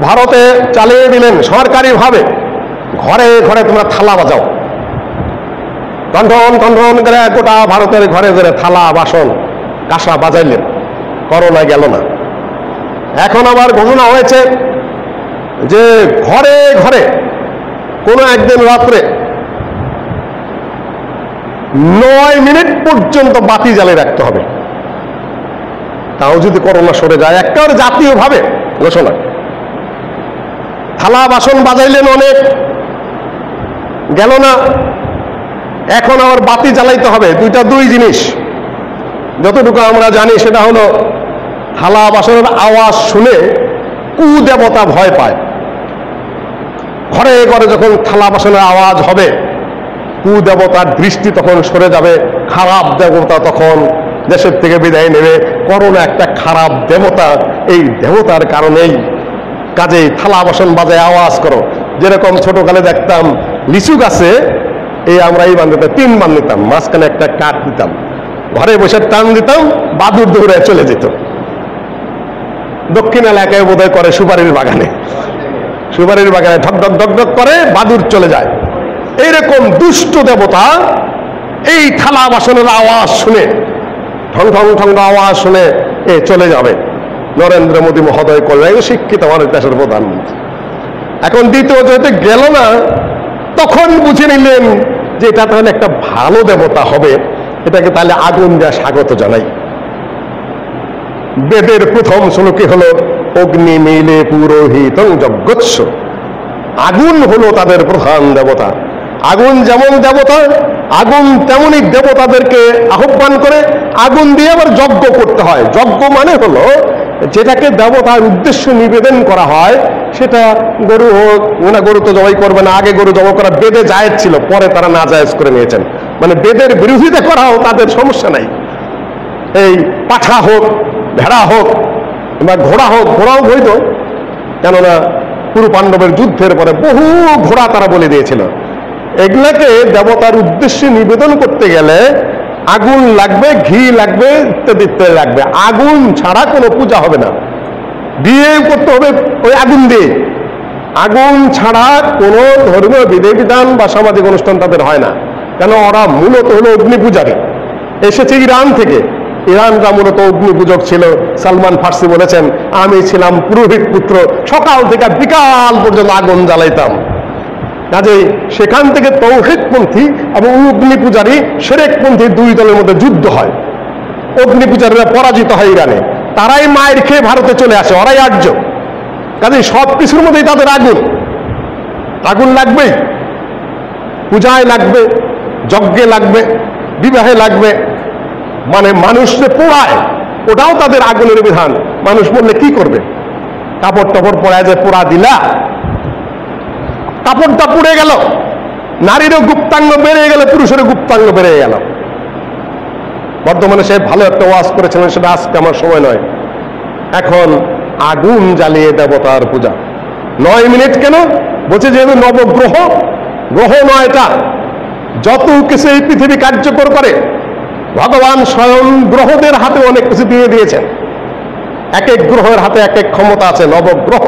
ভারতে চালিয়ে দিলেন সরকারিভাবে, ঘরে ঘরে তোমরা থালা বাজাও। টনটন টনটন করে গোটা ভারতের ঘরে ঘরে থালা বাসন কাঁসা বাজাইলেন, করোনা গেল না। এখন আবার ঘোষণা হয়েছে যে ঘরে ঘরে কোনো একদিন রাত্রে 9 মিনিট পর্যন্ত বাতি জ্বালিয়ে রাখতে হবে, তাও যদি করোনা সরে যায়। একেবারে জাতীয়ভাবে ঘোষণা। থালা বাসন বাজাইলেন অনেক, গেল না। এখন আবার বাতি জ্বালাইতে হবে। দুই জিনিস যতটুকু আমরা জানি সেটা হলো, থালা বাসনের আওয়াজ শুনে কুদেবতা ভয় পায়। ঘরে ঘরে যখন থালা বাসনের আওয়াজ হবে, কুদেবতার দৃষ্টি তখন সরে যাবে, খারাপ দেবতা তখন দেশের থেকে বিদায় নেবে। করোনা একটা খারাপ দেবতা, এই দেবতার কারণেই কাজেই থালা বাসন বাজায় আওয়াজ করো। যেরকম ছোটকালে দেখতাম লিচু গাছে এই আমরা এই বান্ধিতে 3 বান নিতাম, মাঝখানে একটা কাঠ দিতাম, ঘরে বসে টান দিতাম, বাদুর দৌড়ে চলে যেত। দক্ষিণ এলাকায় বোধহয় করে সুপারির বাগানে ঢক ঢক ঢক ঢক করে বাদুর চলে যায়। এইরকম দুষ্ট দেবতা এই থালা বাসনের আওয়াজ শুনে, ঠং ঠং ঠং আওয়াজ শুনে চলে যাবে। নরেন্দ্র মোদী মহোদয় করলেন, শিক্ষিত আমাদের দেশের প্রধানমন্ত্রী। এখন দ্বিতীয় যেহেতু গেল না, তখন বুঝে নিলেন যে এটা তাহলে একটা ভালো দেবতা হবে, এটাকে তাহলে আগুন দেওয়া স্বাগত জানাই। বেদের প্রথম শ্লোকে হলো অগ্নি মিলে পুরোহিতং যজ্ঞস্য। আগুন হলো তাদের প্রধান দেবতা। আগুন যেমন দেবতা, আগুন তেমনি দেবতাদেরকে আহ্বান করে আগুন দিয়ে আবার যজ্ঞ করতে হয়। যজ্ঞ মানে হলো যেটাকে দেবতার উদ্দেশ্য নিবেদন করা হয়, সেটা গরু হোক, ওনা গরু তো জবাই করবে না, আগে গরু জবাই করা বেদে জায়েজ ছিল, পরে তারা না জায়েজ করে নিয়েছেন। মানে বেদের বিরোধিতা করাও তাদের সমস্যা নাই। এই পাঠা হোক, ভেড়া হোক বা ঘোড়া হোক, ঘোড়াও বৈধ, কেননা পুরু পাণ্ডবের যুদ্ধের পরে বহু ঘোড়া তারা বলে দিয়েছিল। এগুলাকে দেবতার উদ্দেশ্যে নিবেদন করতে গেলে আগুন লাগবে, ঘি লাগবে, ইত্যাদি ইত্যাদি লাগবে। আগুন ছাড়া কোনো পূজা হবে না। বিয়ে করতে হবে ওই আগুন দিয়ে। আগুন ছাড়া কোনো ধর্মীয় বিধিবিধান বা সামাজিক অনুষ্ঠান তাদের হয় না, কেন ওরা মূলত হলো অগ্নি পূজারী, এসেছে ইরান থেকে। ইরানরা মূলত অগ্নি পূজক ছিল। সালমান ফার্সি বলেছেন, আমি ছিলাম পুরোহিত পুত্র, সকাল থেকে বিকাল পর্যন্ত আগুন জ্বালাইতাম। কাজেই সেখান থেকে তৌহিদপন্থী এবং অগ্নি পূজারী শিরকপন্থী 2 দলের মধ্যে যুদ্ধ হয়। অগ্নি পূজারীরা পরাজিত হয় ইরানে, তারাই মায়ের খেয়ে ভারতে চলে আসে, ওরাই আর্য। কাজেই সব কিছুর মধ্যেই তাদের আগুন। আগুন লাগবেই, পূজায় লাগবে, যজ্ঞে লাগবে, বিবাহে লাগবে। মানে মানুষকে পোড়ায়, ওটাও তাদের আগুনের বিধান। মানুষ বললে কি করবে? কাপড় টাপড় পরায় যে পোড়া দিলা, কাপড়টা পুড়ে গেল, নারীরও গুপ্তাঙ্গ বেড়ে গেল, পুরুষেরও গুপ্তাঙ্গ বেড়ে গেল। বর্তমানে সে ভালো একটা ওয়াজ করেছিলেন, সেটা আজকে আমার সময় নয়। এখন আগুন জ্বালিয়ে দেবতার পূজা 9 মিনিট কেন বলছে? যেহেতু নবগ্রহ, গ্রহ নয় এটা, যত কিছু এই পৃথিবী কার্যকর করে ভগবান স্বয়ং গ্রহদের হাতে অনেক কিছু দিয়ে দিয়েছেন। এক এক গ্রহের হাতে এক এক ক্ষমতা আছে। নবগ্রহ,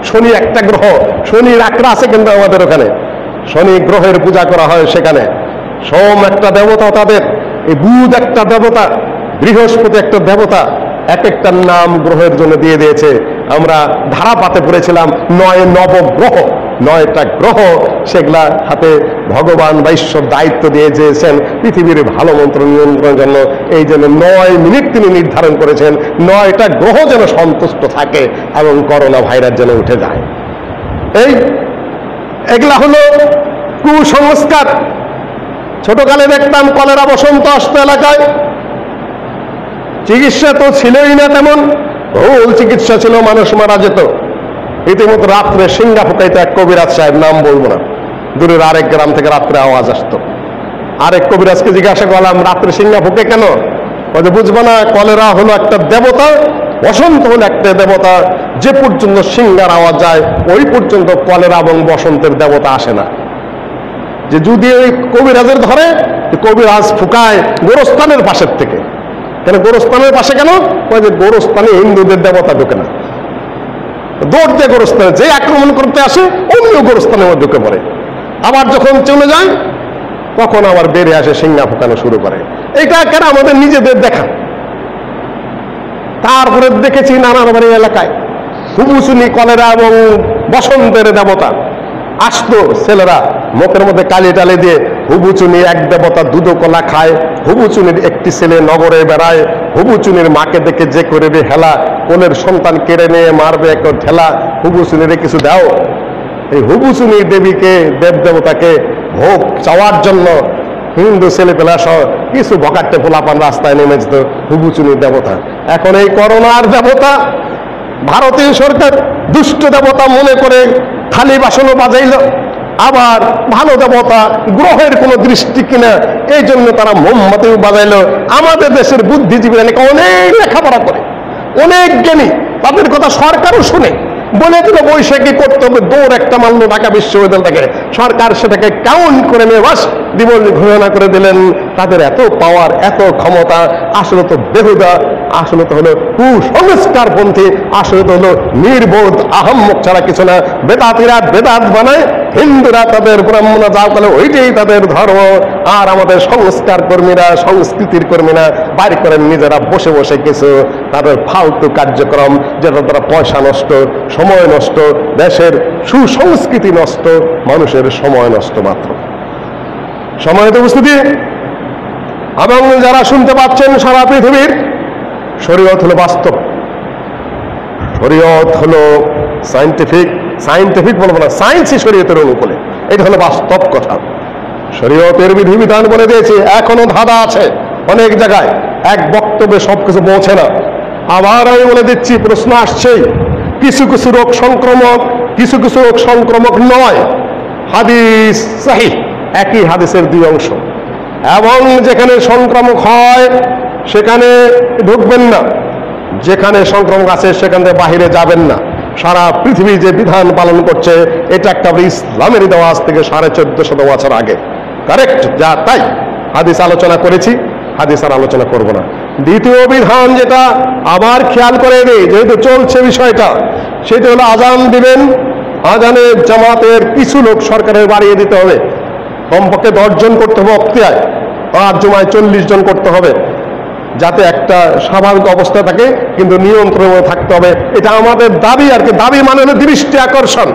শনি একটা গ্রহ, শনির আকড়া আছে কিন্তু আমাদের ওখানে, শনি গ্রহের পূজা করা হয় সেখানে। সোম একটা দেবতা তাদের, এই বুধ একটা দেবতা, বৃহস্পতি একটা দেবতা, এক একটা নাম গ্রহের জন্য দিয়ে দিয়েছে। আমরা ধারাপাতে পড়েছিলাম 9 নবগ্রহ, 9টা গ্রহ, সেগুলা হাতে ভগবান বা ঈশ্বর দায়িত্ব দিয়ে দিয়েছেন পৃথিবীর ভালো মন্ত্র নিয়ন্ত্রণের জন্য। এই জন্য 9 মিনিট তিনি নির্ধারণ করেছেন, 9টা গ্রহ যেন সন্তুষ্ট থাকে এবং করোনা ভাইরাস যেন উঠে যায়। এগুলা হলো কুসংস্কার। ছোটকালে দেখতাম কলেরা বসন্ত আসতো এলাকায়, চিকিৎসা তো ছিলই না তেমন, ভুল চিকিৎসা ছিল, মানুষ মারা যেত। রীতিমতো রাত্রে সিঙ্গা ফুকাইতো এক কবিরাজ সাহেব, নাম বলবো না, দূরের আরেক গ্রাম থেকে রাত্রে আওয়াজ আসতো। আরেক কবিরাজকে জিজ্ঞাসা করলাম, রাত্রে সিঙ্গা ফুকে কেন? বলছে বুঝবো না, কলেরা হলো একটা দেবতা, বসন্ত হলো একটা দেবতা। যে পর্যন্ত সিঙ্গার আওয়াজ যায় ওই পর্যন্ত কলেরা এবং বসন্তের দেবতা আসে না। যে যদি ওই কবিরাজের ধরে, কবিরাজ ফুকায় গোরস্থানের পাশের থেকে। কেন গোরস্থানের পাশে কেন? যে গোরস্থানে হিন্দুদের দেবতা ঢোকে না। দৌড় দিয়ে গোরস্থানে, যে আক্রমণ করতে আসে অমনিও গোরস্থানের মধ্যে ঢুকে পড়ে। আবার যখন চলে যায় তখন আবার বেরিয়ে আসে, সিংহা ফুকানো শুরু করে। এটা কেন? আমাদের নিজেদের দেখা। তারপরে দেখেছি নানান বাড়ি এলাকায় হুবুচুনি, কলেরা এবং বসন্তের দেবতা আসতো, ছেলেরা মুখের মধ্যে কালি টালি দিয়ে হুবুচুনি এক দেবতা দুধ কলা খায়। হুবুচুনির একটি ছেলে নগরে বেড়ায়, হুবুচুনির মাকে দেখে যে করবে হেলা, কোলের সন্তান কেড়ে নিয়ে মারবে এক ঠেলা, হুবুচুনির কিছু দাও। এই হুবুচুনি দেবীকে, দেব দেবতাকে ভোগ চাওয়ার জন্য হিন্দু ছেলেপেলা সহ কিছু বকাট্টে পোলাপান রাস্তায় নেমে যেত হুবুচুনির দেবতা। এখন এই করোনার দেবতা ভারতীয় সরকার দুষ্ট দেবতা মনে করে থালি বাসনও বাজাইল। আবার ভালো দেবতা গ্রহের কোনো দৃষ্টি কিনা এই জন্য তারা মোমবাতিও বাজাইল। আমাদের দেশের বুদ্ধিজীবীরা নাকি অনেক লেখাপড়া করে, অনেক জ্ঞানী, তাদের কথা সরকারও শুনে, বলে দিল বৈশাখী করতে হবে, দৌড় একটা মানল ঢাকা বিশ্ববিদ্যালয় থেকে। সরকার সেটাকে কাউন্ট করে নিয়ে বাস দিবস ঘোষণা করে দিলেন। তাদের এত পাওয়ার, এত ক্ষমতা, আসলে তো বেহুদা, আসলে তো হলো কুসংস্কারপন্থী, আসলে তো হলো নির্বোধ আহাম্মক ছাড়া কিছু না। বেদাতিরা বেদাত বানায়, হিন্দুরা তাদের ব্রাহ্মণরা যা বলে ওইটাই তাদের ধর্ম। আর আমাদের সংস্কার কর্মীরা, সংস্কৃতির কর্মীরা বাইর করেন নিজেরা বসে বসে কিছু তাদের ফালতু কার্যক্রম, যেটা তারা পয়সা নষ্ট, সময় নষ্ট, দেশের সুসংস্কৃতি নষ্ট, মানুষের সময় নষ্ট মাত্র। সময়ত উপস্থিতি এবং যারা শুনতে পাচ্ছেন সারা পৃথিবীর, শরীয়ত হলো বাস্তব, শরীয়ত হলো সায়েন্টিফিক, সায়েন্টিফিক বলবো না, সায়েন্সই শরীয়তের অনুকূলে, এটা হলো বাস্তব কথা। শরীয়তের বিধিবিধান বলে দিয়েছে, এখনো ধাঁধা আছে অনেক জায়গায়, এক বক্তব্যে সবকিছু পৌঁছে না। আবার আমি বলে দিচ্ছি, প্রশ্ন আসছেই, কিছু কিছু রোগ সংক্রমক, কিছু কিছু রোগ সংক্রমক নয়। হাদিস সহিহ, একই হাদিসের দুই অংশ, এবং যেখানে সংক্রামক হয় সেখানে ঢুকবেন না, যেখানে সংক্রমক আছে সেখান থেকে বাহিরে যাবেন না। সারা পৃথিবী যে বিধান পালন করছে, এটা একটা ইসলামের দেওয়া আজ থেকে 1450 বছর আগে, কারেক্ট যা তাই হাদিস আলোচনা করেছি, হাদিস আর আলোচনা করব না। দ্বিতীয় বিধান যেটা আবার খেয়াল করে নেই, যেহেতু চলছে বিষয়টা, সেটা হলো আজান দিবেন, আজানের জামাতের কিছু লোক সরকারের বাড়িয়ে দিতে হবে, কমপক্ষে 10 জন করতে হবে অক্তিয়ায়, আর জুমায় 40 জন করতে হবে, যাতে একটা স্বাভাবিক অবস্থা থাকে, কিন্তু নিয়ন্ত্রণে থাকতে হবে। এটা আমাদের দাবি আর কি। দাবি মানে হলো দৃষ্টি আকর্ষণ,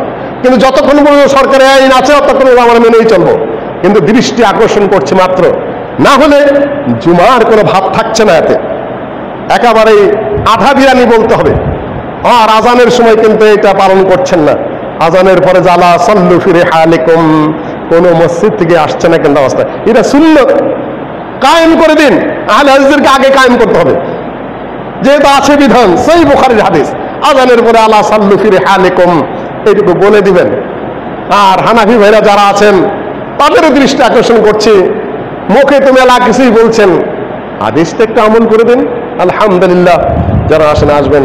কিন্তু যতক্ষণ পর্যন্ত সরকারের আইন আছে ততক্ষণ আমরা মেনেই চলবো, কিন্তু দৃষ্টি আকর্ষণ করছে মাত্র, না হলে জুমার কোনো ভাব থাকছে না। এতে একেবারেই আধা বিরানি বলতে হবে। আর আজানের সময় কিন্তু এটা পালন করছেন না। আজানের পরে জালা সাল্লু ফিরে হালিকুম, কোন মসজিদ থেকে আসছে না কিন্তু অবস্থা, এটা সুন্নত কায়েম করে দিন। আহলে হাদিসদেরকে আগে কায়েম করতে হবে, যেহেতু আছে বিধান, সহিহ বুখারীর হাদিস, আজানের পরে আলা সাল্লু ফিরে হালিকুম এইটুকু বলে দিবেন। আর হানাফি ভাইরা যারা আছেন তাদেরও দৃষ্টি আকর্ষণ করছি, মুখে তো মেলা কিছুই বলছেন, হাদিসটা একটু আমল করে দিন। আলহামদুলিল্লাহ, যারা আসেন আসবেন।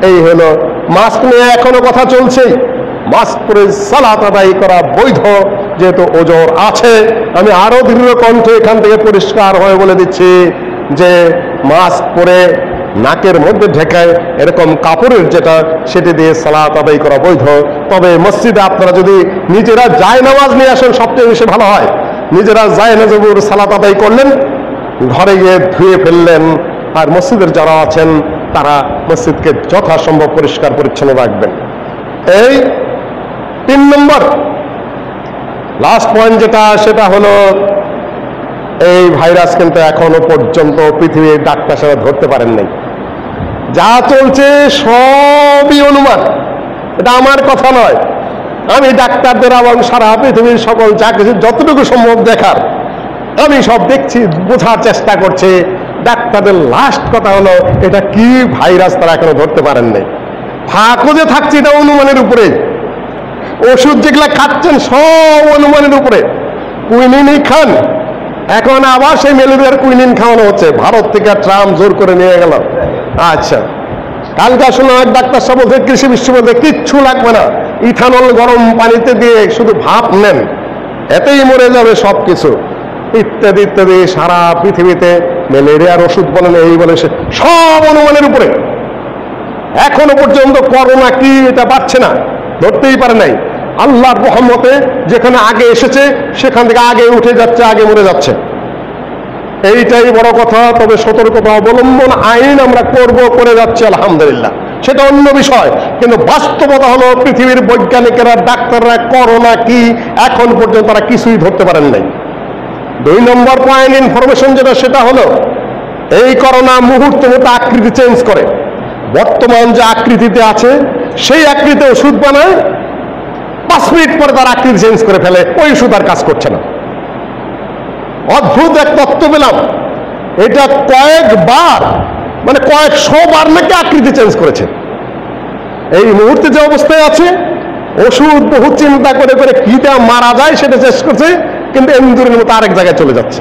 এই হলো মাস্ক নিয়ে এখনো কথা চলছেই, মাস্ক পরে সালাত আদায় করা বৈধ, যেহেতু ওজর আছে। আমি আরো দৃঢ় কণ্ঠে এখান থেকে পরিষ্কার হয়ে বলে দিচ্ছি যে মাস্ক পরে নাকের মধ্যে ঢেকায় এরকম কাপড়ের যেটা, সেটা দিয়ে সালাত আদায় করা বৈধ। তবে মসজিদে আপনারা যদি নিজেরা জায়নামাজ নিয়ে আসেন সবচেয়ে বেশি ভালো হয়। নিজেরা জায়নামাজের সালাত আদায় করলেন, ঘরে গিয়ে ধুয়ে ফেললেন। আর মসজিদের যারা আছেন তারা মসজিদকে যথাসম্ভব পরিষ্কার পরিচ্ছন্ন রাখবেন। এই 3 নম্বর লাস্ট পয়েন্ট যেটা, সেটা হলো এই ভাইরাস কিন্তু এখনো পর্যন্ত পৃথিবীর ডাক্তার সারা ধরতে পারেন নাই। যা চলছে সবই অনুমান, এটা আমার কথা নয়। আমি ডাক্তারদের এবং সারা পৃথিবীর সকল যা কিছু যতটুকু সম্ভব দেখার আমি সব দেখছি, বোঝার চেষ্টা করছি। ডাক্তারদের লাস্ট কথা হলো এটা কি ভাইরাস তারা এখনো ধরতে পারেন নাই। ফাঁকও যে থাকছে এটা অনুমানের উপরে, ওষুধ যেগুলা খাচ্ছেন সব অনুমানের উপরে। কুইনিনই খান, এখন আবার সেই ম্যালেরিয়ার কুইনিন খাওয়ানো হচ্ছে, ভারত থেকে ট্রাম্প জোর করে নিয়ে গেল। আচ্ছা, কালকে শুনলাম এক ডাক্তার সাহেব বলছে কৃষি বিশ্ববিদ্যালয়ে কিচ্ছু লাগবে না, ইথানল গরম পানিতে দিয়ে শুধু ভাপ নেন, এতেই মরে যাবে সবকিছু, ইত্যাদি ইত্যাদি। সারা পৃথিবীতে ম্যালেরিয়ার ওষুধ বলেন, এই বলে সব অনুমানের উপরে। এখনো পর্যন্ত করোনা কি এটা পাচ্ছে না, ধরতেই পারে নাই। আল্লাহর রহমতে যেখানে আগে এসেছে সেখান থেকে আগে উঠে যাচ্ছে, আগে মরে যাচ্ছে। এইটাই বড় কথা। তবে সতর্কতা অবলম্বন আইন আমরা করে যাচ্ছি আলহামদুলিল্লাহ, সেটা অন্য বিষয়। কিন্তু বাস্তবতা হলো পৃথিবীর বৈজ্ঞানিকেরা, ডাক্তাররা করোনা কি এখন পর্যন্ত তারা কিছুই ধরতে পারেন নাই। 2 নম্বর পয়েন্ট ইনফরমেশন যেটা, সেটা হলো এই করোনা মুহূর্তে মুহূর্তে আকৃতি চেঞ্জ করে। বর্তমান যে আকৃতিতে আছে সেই আকৃতিতে ওষুধ বানায়, 5 মিনিট পরে তার আকৃতি চেঞ্জ করে ফেলে, ওই ওষুধ আর কাজ করছে না। অদ্ভুত এক তত্ত্ব পেলাম, এটা কয়েকবার মানে কয়েকশো বার নাকি আকৃতি চেঞ্জ করেছে। এই মুহূর্তে যে অবস্থায় আছে, ওষুধ বহু চিন্তা করে করে কি দেওয়া মারা যায় সেটা চেষ্টা করছে, কিন্তু এন্দুরের মতো আরেক জায়গায় চলে যাচ্ছে,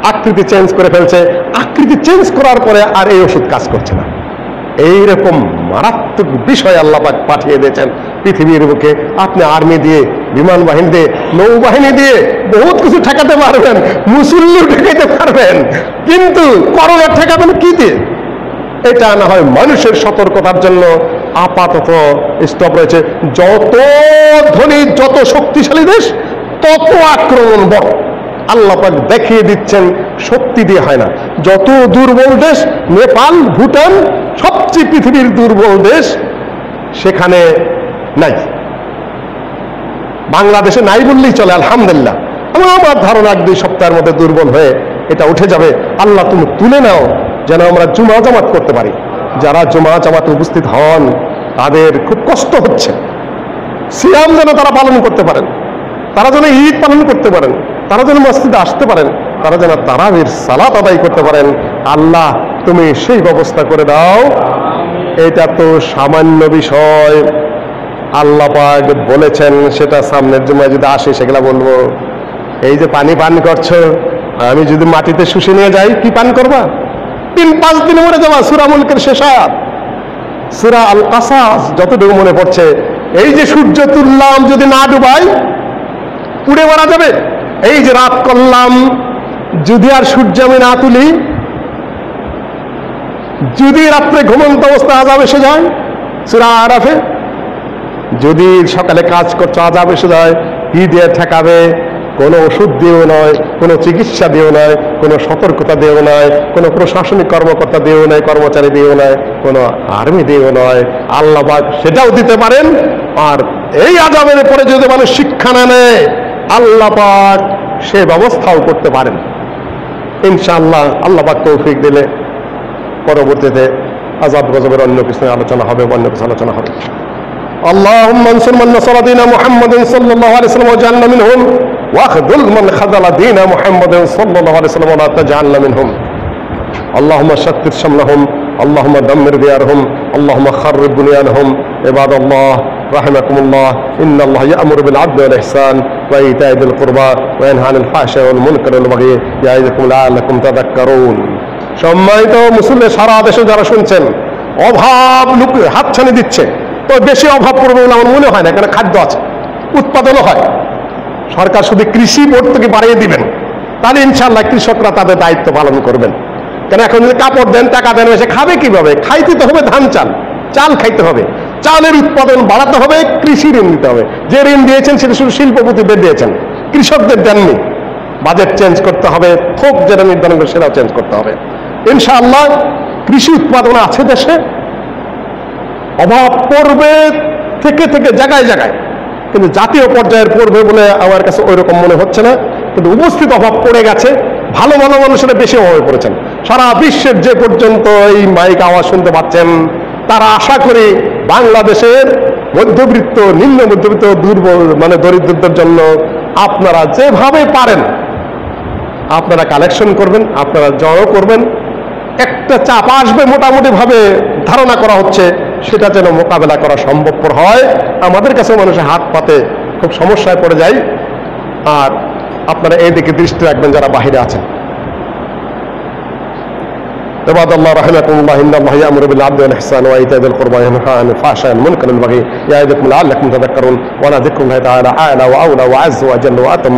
আকৃতি চেঞ্জ করে ফেলছে। আকৃতি চেঞ্জ করার পরে আর এই ওষুধ কাজ করছে না। এইরকম মারাত্মক বিষয় আল্লাহ পাক পাঠিয়ে দিয়েছেন পৃথিবীর বুকে। আপনি আর্মি দিয়ে, বিমান বাহিনী দিয়ে, নৌবাহিনী দিয়ে বহুত কিছু ঠেকাতে পারবেন, মুসল্লি ঠেকাতে পারবেন, কিন্তু করোনা ঠেকাবেন কি দিয়ে? এটা না হয় মানুষের সতর্কতার জন্য আপাতত স্টপ রয়েছে। যত ধনী, যত শক্তিশালী দেশ তত আক্রমণ বড়। আল্লাহ পাক দেখিয়ে দিচ্ছেন শক্তি দিয়ে হয় না। যত দুর্বল দেশ, নেপাল, ভুটান, সবচেয়ে পৃথিবীর দুর্বল দেশ, সেখানে নাই। বাংলাদেশে নাই বললেই চলে আলহামদুলিল্লাহ। আমার ধারণা 1-2 সপ্তাহের মধ্যে দুর্বল হয়ে এটা উঠে যাবে। আল্লাহ তুমি তুলে নাও যেন আমরা জুমা জামাত করতে পারি। যারা জুমা জামাতে উপস্থিত হন তাদের খুব কষ্ট হচ্ছে, সিয়াম যেন তারা পালন করতে পারেন, তারা যেন ঈদ পালন করতে পারেন, তারা যেন মসজিদে আসতে পারেন, তারা যেন তারাবির সালাত আদায় করতে পারেন। আল্লাহ তুমি সেই ব্যবস্থা করে দাও। এটা তো সামান্য বিষয়, আল্লাহ পাক বলেছেন, সেটা সামনের জুমায় যদি আসে সেগুলা বলবো। এই যে পানি পান করছো, আমি যদি মাটিতে শুষে নিয়ে যাই কি পান করবা? 3-5 দিনে মরে যাবা। সূরা মুলকের শেষ আয়াত, সূরা আল কাসাস যতটুকু মনে পড়ছে। এই যে সূর্য তুললাম, যদি না ডুবাই পুড়ে মারা যাবে। এই যে রাত করলাম, যদি আর সূর্য আমি না তুলি, যদি রাত্রে ঘুমন্ত অবস্থা আযাব এসে যায়, সূরা আরাফে, যদি সকালে কাজ করছো আযাব এসে যায়, কি দিয়ে ঠেকাবে? কোনো ওষুধ দিয়েও নয়, কোনো চিকিৎসা দিয়েও নয়, কোনো সতর্কতা দিয়েও নয়, কোনো প্রশাসনিক কর্মকর্তা দিয়েও নয়, কর্মচারী দিয়েও নয়, কোনো আর্মি দিয়েও নয়। আল্লাহ পাক সেটাও দিতে পারেন। আর এই আযাবের পরে যদি মানুষ শিক্ষা না নেয়, আল্লাহ পাক সে ব্যবস্থাও করতে পারেন ইনশাআল্লাহ। আল্লাহ পাক তৌফিক দিলে পরবর্তীতে আযাব গজবের অন্য কিছু আলোচনা হবে, অন্য কিছু আলোচনা হবে। اللهم انصر من نصر دين محمد صلى الله عليه وسلم وجعلنا منهم واخذل من خذل دين محمد صلى الله عليه وسلم ولا تجعلنا منهم اللهم شتت شملهم اللهم دمر ديارهم اللهم خرب بنيانهم عباد الله رحمكم الله إن الله يأمر بالعدل والإحسان وإيتاء ذي القربى وينهى عن الفحشاء والمنكر والبغي يعظكم لعلكم تذكرون। সম্মানিত মুসলিম সারা দেশে যারা শুনছেন, অভাব লোক হাতছানি দিচ্ছে, তো দেশে অভাব পড়বে বলে আমার মনে হয় না, কারণ খাদ্য আছে, উৎপাদনও হয়। সরকার শুধু কৃষি বোর্ড থেকে বাড়িয়ে দিবেন, তাহলে ইনশাআল্লাহ কৃষকরা তাদের দায়িত্ব পালন করবেন। কেন এখন যদি কাপড় দেন, টাকা দেন, সে খাবে কিভাবে? খাইতে তো হবে ধান চাল, চাল খাইতে হবে, চালের উৎপাদন বাড়াতে হবে, কৃষি ঋণ দিতে হবে। যে ঋণ দিয়েছেন সেটা শুধু শিল্পপতিদের দিয়েছেন, কৃষকদের দেননি। বাজেট চেঞ্জ করতে হবে, থোক যেটা নির্ধারণ করে সেটাও চেঞ্জ করতে হবে ইনশাআল্লাহ। কৃষি উৎপাদন আছে দেশে, অভাব পড়বে থেকে থেকে জায়গায় জায়গায়, কিন্তু জাতীয় পর্যায়ের পড়বে বলে আমার কাছে ওই রকম মনে হচ্ছে না। কিন্তু উপস্থিত অভাব পড়ে গেছে, ভালো ভালো মানুষেরা বেশি অভাবে পড়েছেন। সারা বিশ্বের যে পর্যন্ত এই মাইক আওয়াজ শুনতে পাচ্ছেন, তারা আশা করি বাংলাদেশের মধ্যবিত্ত, নিম্ন মধ্যবিত্ত, দুর্বল মানে দরিদ্রদের জন্য আপনারা যেভাবে পারেন আপনারা কালেকশন করবেন, আপনারা জড়ো করবেন। একটা চাপ আসবে মোটামুটি ভাবে ধারণা করা হচ্ছে, সেটা যেন মোকাবেলা করা সম্ভবপর হয়। আমাদের কাছে মানুষের হাত পাতে খুব সমস্যায় পড়ে যায়। আর আপনারা এই দিকে দৃষ্টি রাখবেন যারা বাহিরে আছেন। عباد الله رحمكم الله إن الله يأمر بالعدل والإحسان وإيتاء ذي القربى وينهى عن الفحشاء والمنكر والبغي يعظكم لعلكم تذكرون ولذكر الله تعالى أعلى وأولى وأعز وأجل وأتم